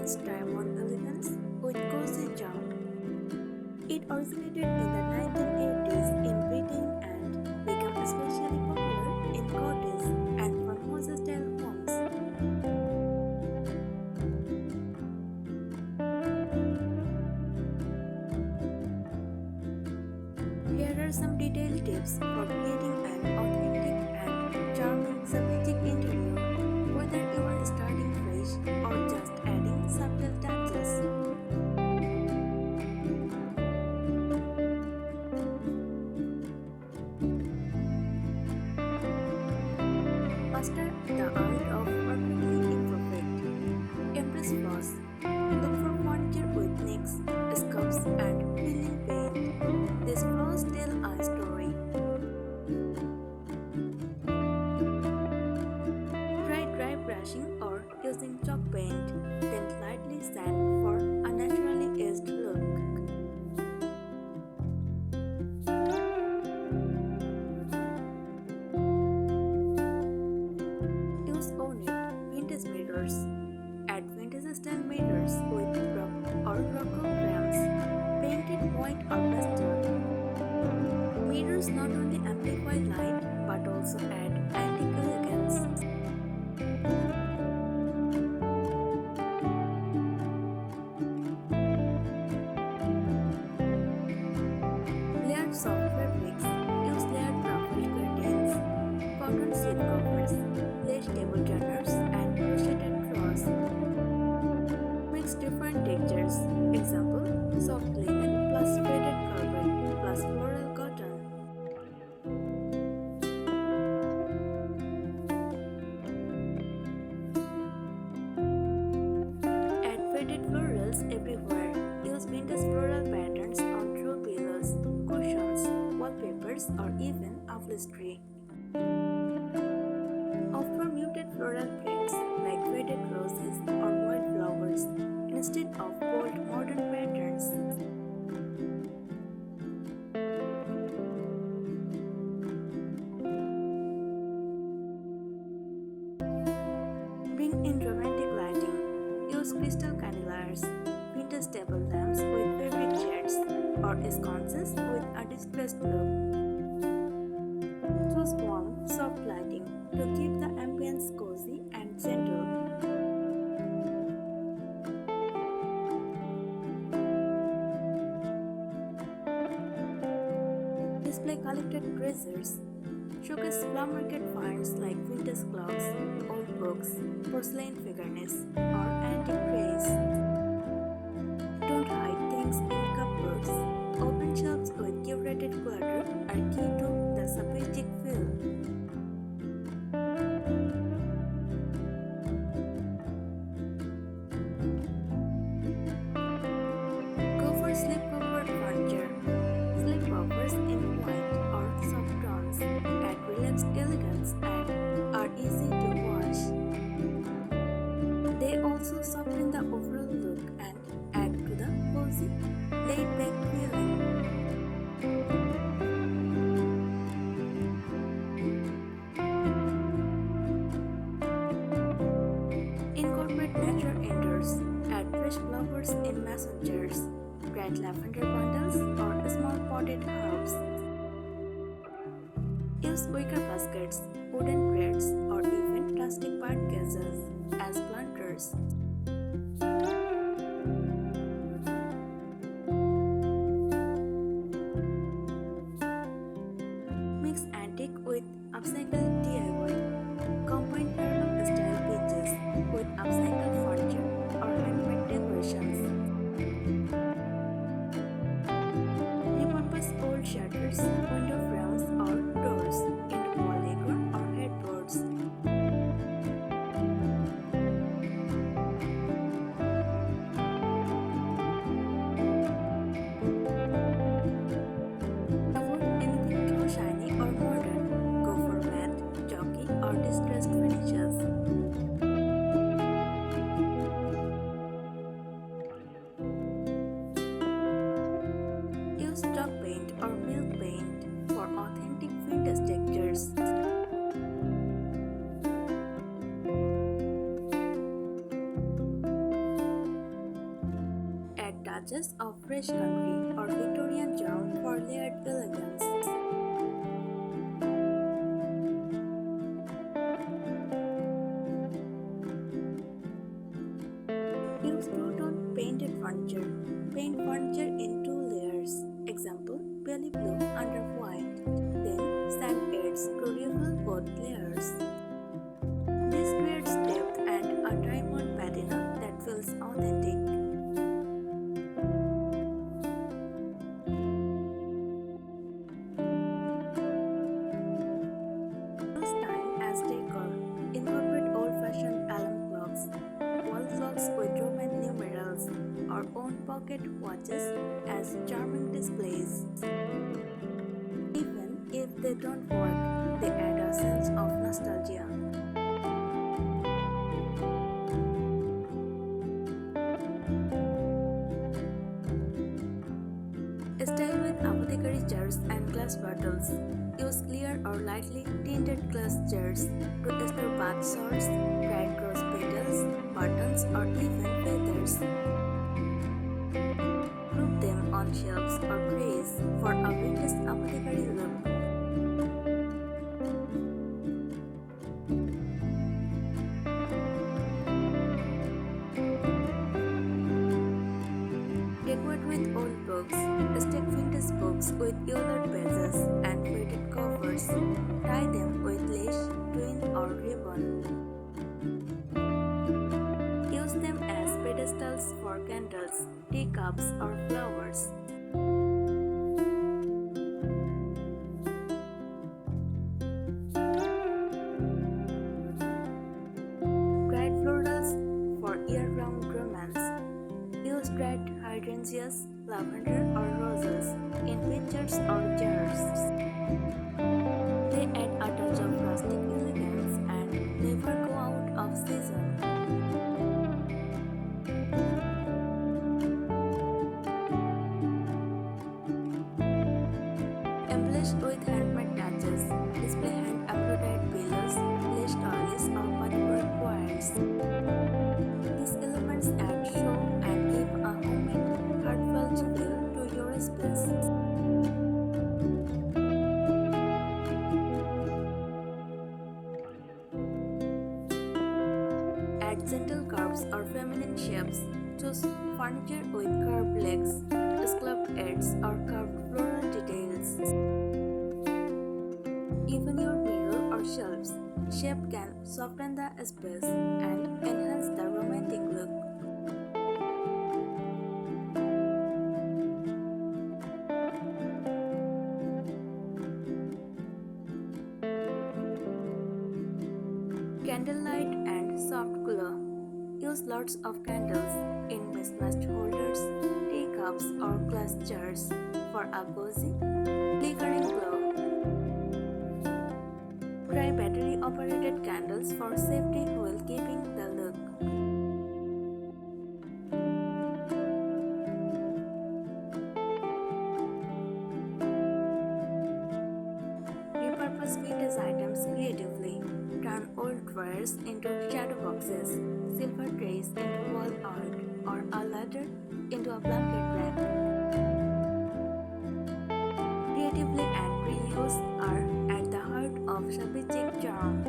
Let's try on elegance with cozy charm. It originated in the 1980s in Britain and became especially popular in cottage and farmhouse-style homes. Here are some detailed tips for creating an authentic and charming Shabby Chic interior, whether you are starting fresh or just adding subtle touches. Master the art of perfectly imperfect. Embrace flaws. Look for furniture with nicks, scuffs, and peeling paint. These flaws tell a story. Try dry brushing or using chalk paint, then lightly sand for a naturally aged look. Use ornate vintage mirrors. Add vintage style mirrors with rock or rocker frames, painted white or pastel. Mirrors not only amplify light but also add antique elegance. Layered soft fabrics. Use layered ruffled curtains, cotton seat covers, lace table turners, and crocheted drawers. Mix different textures. Example: soft linen plus faded velvet plus floral cotton. Add faded florals everywhere. Use vintage floral patterns on throw pillows, cushions, wallpapers, or even upholstery. Opt for muted floral prints like faded roses or white flowers instead of bold modern patterns. Bring in romantic lighting. Use crystal candeliers, vintage table lamps with fabric shades, or sconces with a distressed look. Choose warm, soft lighting to keep the ambience cozy and gentle. Display collected treasures. Showcase flower market finds like vintage clocks, old books, porcelain figurines, or antique trays. Don't hide things in cupboards. Open shelves with curated clutter are key to the Shabby Chic feel. Go for slip-covered furniture. Slip-covers in white or soft tones add relaxed elegance and are easy to wash. They also soften the overall look and add to the cozy, laid-back feeling. Incorporate nature indoors. Add fresh flowers in mason jars, bright lavender bundles, or small potted herbs. Use wicker baskets, wooden crates, or even plastic bird cages as planters. Mix antique with upcycled DIY. Combine heirloom style pieces with upcycled furniture or handmade decorations. Repurpose old shutters, window frames, or doors into wall decor or headboards. Avoid anything too shiny or modern. Go for matte, chalky, or distressed finishes. Use chalk paint or milk paint for authentic vintage textures. touches of fresh country or Victorian charm for layered elegance. Use two-tone painted furniture. Paint furniture in two layers. Example, belly blue under white. Then sand edges to reveal both layers. This creates depth and a diamond patina that feels authentic. Use time as decor. Incorporate old-fashioned alarm clocks, wall clocks with Roman numerals, or own pocket watches as charming displays. Even if they don't work, they add a sense of nostalgia. Style with apothecary jars and glass bottles. Use clear or lightly tinted glass jars to store bath salts, dried rose petals, buttons, or even feathers. Group them on shelves or trays for a vintage apothecary look. Decorate with old books. Stick vintage books with yellowed pages and faded covers. Tie them with lace, twine, or ribbon. Use them as pedestals for candles, teacups, or flowers. Dried florals for year-round romance. Use dried hydrangeas, lavender, or roses in pitchers or jars. They add a touch of rustic elegance and never go out of season. Embellish with handmade touches. Display hand embroidered pillows, lace toiles, or bodywork wires. These elements add show and give a homemade, heartfelt feel to your space. Add gentle curves or feminine shapes. Choose furniture with curved legs, scalloped edges, or curved floral details. Even your mirror or shelves shape can soften the space and enhance the romantic look. Candlelight and soft glow. Use lots of candles in mismatched holders, teacups, or glass jars for a cozy, flickering glow. Try battery-operated candles for safety while keeping the look. Repurpose vintage items creatively. Turn old drawers into shadow boxes, silver trays into wall art, or a ladder into a blanket rack. Creatively and reuse are at the heart of Shabby Chic charm.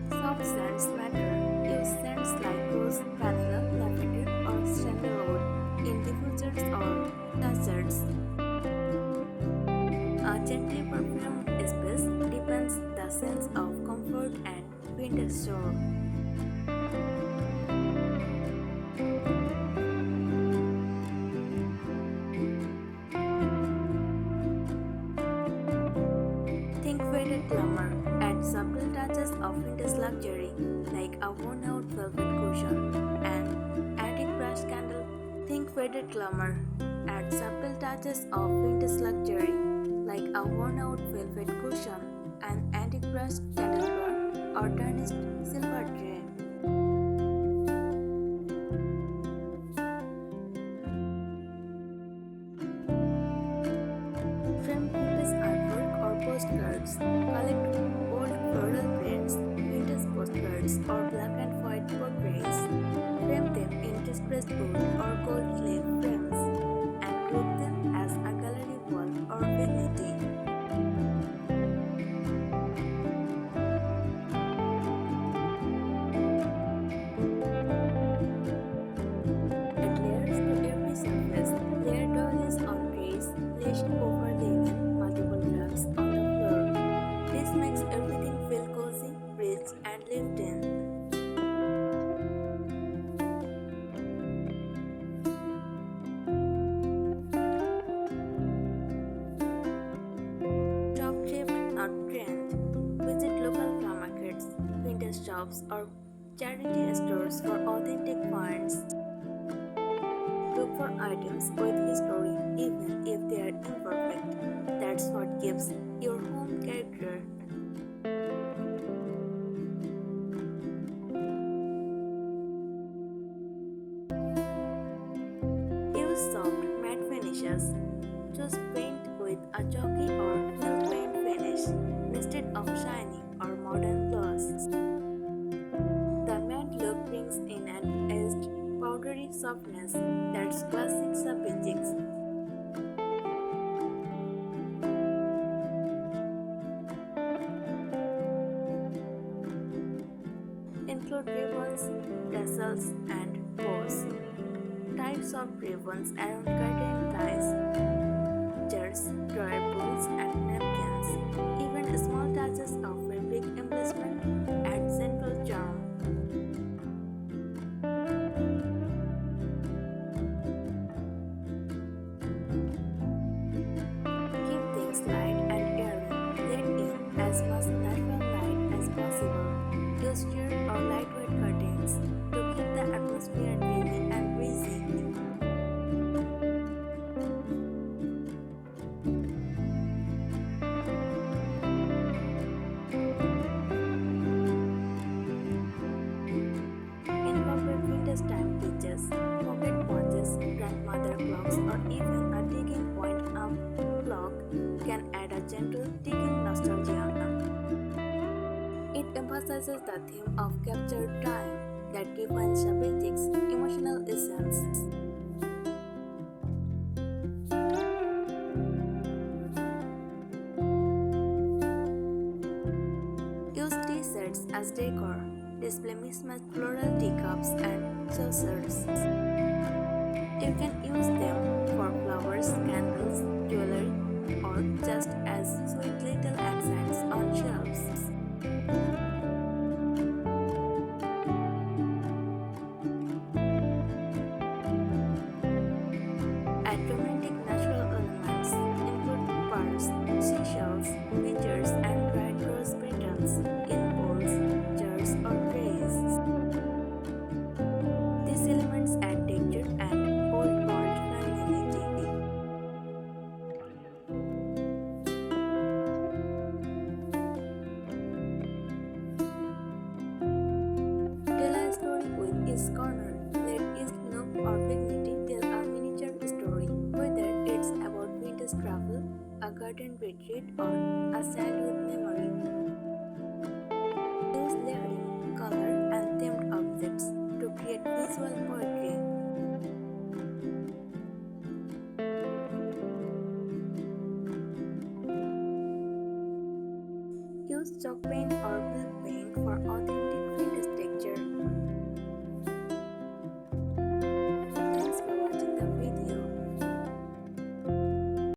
Soft scents matter. Use scents like rose, vanilla, lavender, or sandalwood in diffusers or desserts. A gently perfumed space deepens the sense of comfort and vintage joy. Think faded glamour. Add subtle touches of vintage luxury, like a worn-out velvet cushion and antique brush candle. Think faded glamour. Add subtle touches of vintage luxury, like a worn-out velvet cushion, an antique brush candelabra, or tarnished silver tray. Frame vintage artwork or postcards. Collect pressed wood or gold leaf frames and group them as a gallery wall or vanity. Add layers to every surface. Layer doilies on trays, lashed over linen, multiple rugs on the floor. This makes everything feel cozy, rich, and lived in. Shop thrift, not trend. Visit local flower markets, vintage shops, or charity stores for authentic finds. Look for items with history, even if they are imperfect. That's what gives your home character. Use soft matte finishes. Choose paint with a chalky or milk paint finish instead of shiny or modern gloss. The matte look brings in an edged, powdery softness that's classic Shabby Chic. Include ribbons, tassels, and bows. Tie soft ribbons around curtain ties, jars, drawer pulls, and napkins. Even small touches of fabric embellishment add central charm. Keep things light and airy. Let in as much natural light as possible. Use sheer or lightweight curtains to keep the atmosphere dreamy and breezy. Incorporate vintage time pieces, pocket watches, grandmother clocks, or even a ticking point up clock can add a gentle ticking nostalgia. It emphasizes the theme of captured time that defines Shabby Chic's emotional essence. Use tea sets as decor. Display mismatched floral teacups and saucers. You can use them for flowers, candles, jewelry, or just as sweet little accents on shelves. Add romantic natural elements, include pearls, seashells, features, and bright rose petals in bowls, jars, or trays. These elements add texture and old world femininity. Tell a story with each corner. Let each nook or dignity tell a miniature story, whether it's about vintage travel, a garden retreat, or a childhood memory. Use layering, color, and themed objects to create visual poetry. Use chalk paint or milk paint for authentic